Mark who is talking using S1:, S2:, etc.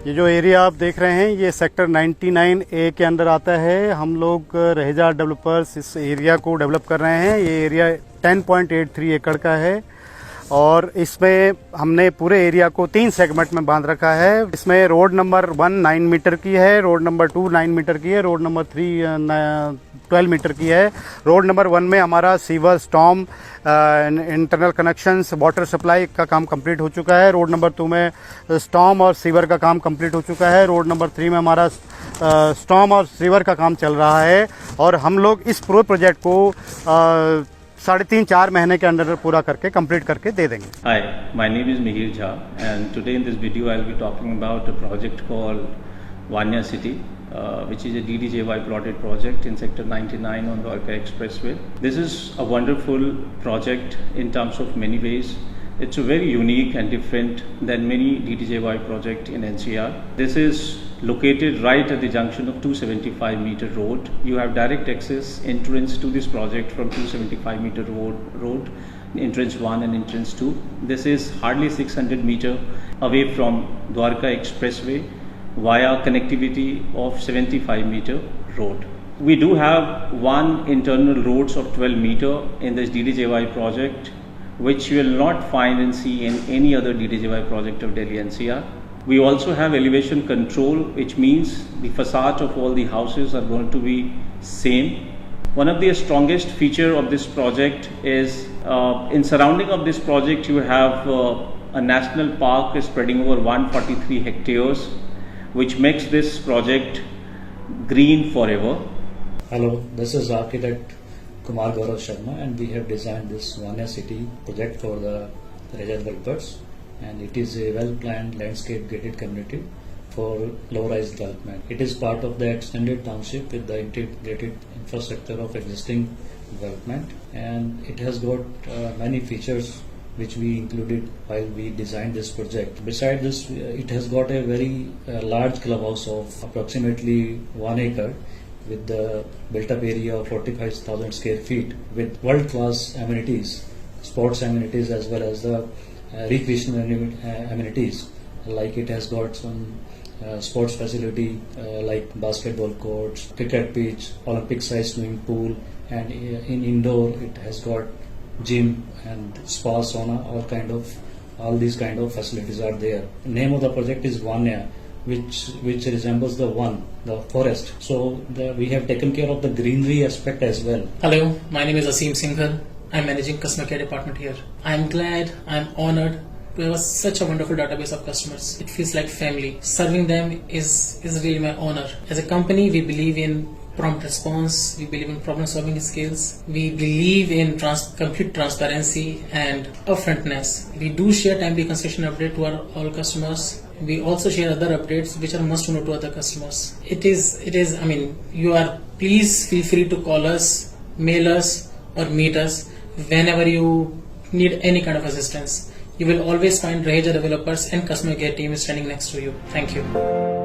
S1: ये जो एरिया आप देख रहे हैं ये सेक्टर 99A के अंदर आता है। हम लोग रहेजा डेवलपर्स इस एरिया को डेवलप कर रहे हैं। ये एरिया 10.83 एकड़ का है और इसमें हमने पूरे एरिया को 3 सेगमेंट में बांध रखा है। इसमें रोड नंबर 1 9 मीटर की है, रोड नंबर 2 9 मीटर की है, रोड नंबर 3 12 मीटर की है। रोड नंबर 1 में हमारा sewer, storm, internal connections, water supply का काम कंप्लीट हो चुका है। रोड नंबर 2 में स्टॉर्म और सीवर का काम कंप्लीट हो चुका है। रोड नंबर 3 में हमारा स्टॉर्म और सीवर का काम चल रहा है और हम लोग इस पूरे प्रोजेक्ट को 3.5-4 महीने के अंदर पूरा करके कंप्लीट करके दे देंगे।
S2: Hi, my name is Mihir Jha and today in this video I'll be talking about a project called Vanya City, which is a DDJY plotted project in sector 99 on Dwarka Expressway. This is a wonderful project in terms of many ways. It's a very unique and different than many DDJY project in NCR. This is located right at the junction of 275-meter road. You have direct access entrance to this project from 275-meter road, entrance 1 and entrance 2. This is hardly 600 meter away from Dwarka Expressway via connectivity of 75-meter road. We do have one internal roads of 12 meter in this DDJY project, which you will not find and see in any other DDJY project of Delhi NCR. We also have elevation control, which means the facade of all the houses are going to be same. One of the strongest feature of this project is in surrounding of this project you have a national park spreading over 143 hectares, which makes this project green forever.
S3: Hello, this is architect Kumar Gaurav Sharma and we have designed this Vanya City project for the Raheja developers, and it is a well planned landscape gated community for low rise development. It is part of the extended township with the integrated infrastructure of existing development, and it has got many features which we included while we designed this project. Besides this, it has got a very large clubhouse of approximately 1 acre with the built-up area of 45,000 square feet with world-class amenities, sports amenities as well as the recreational amenities. Like it has got some sports facility like basketball courts, cricket pitch, Olympic-sized swimming pool, and in indoor it has got gym and spa, sauna, all these kind of facilities are there. The name of the project is Vanya, which resembles the forest. So we have taken care of the greenery aspect as well.
S4: Hello, my name is Asim Singhal. I'm managing customer care department here. I'm glad, I'm honored to have such a wonderful database of customers. It feels like family. Serving them is really my honor. As a company, we believe in prompt response, we believe in problem solving skills, we believe in complete transparency and upfrontness. We do share timely construction update to all customers. We also share other updates which are must to know to other customers. It is, I mean, please feel free to call us, mail us or meet us whenever you need any kind of assistance. You will always find Raheja developers and customer care team is standing next to you. Thank you.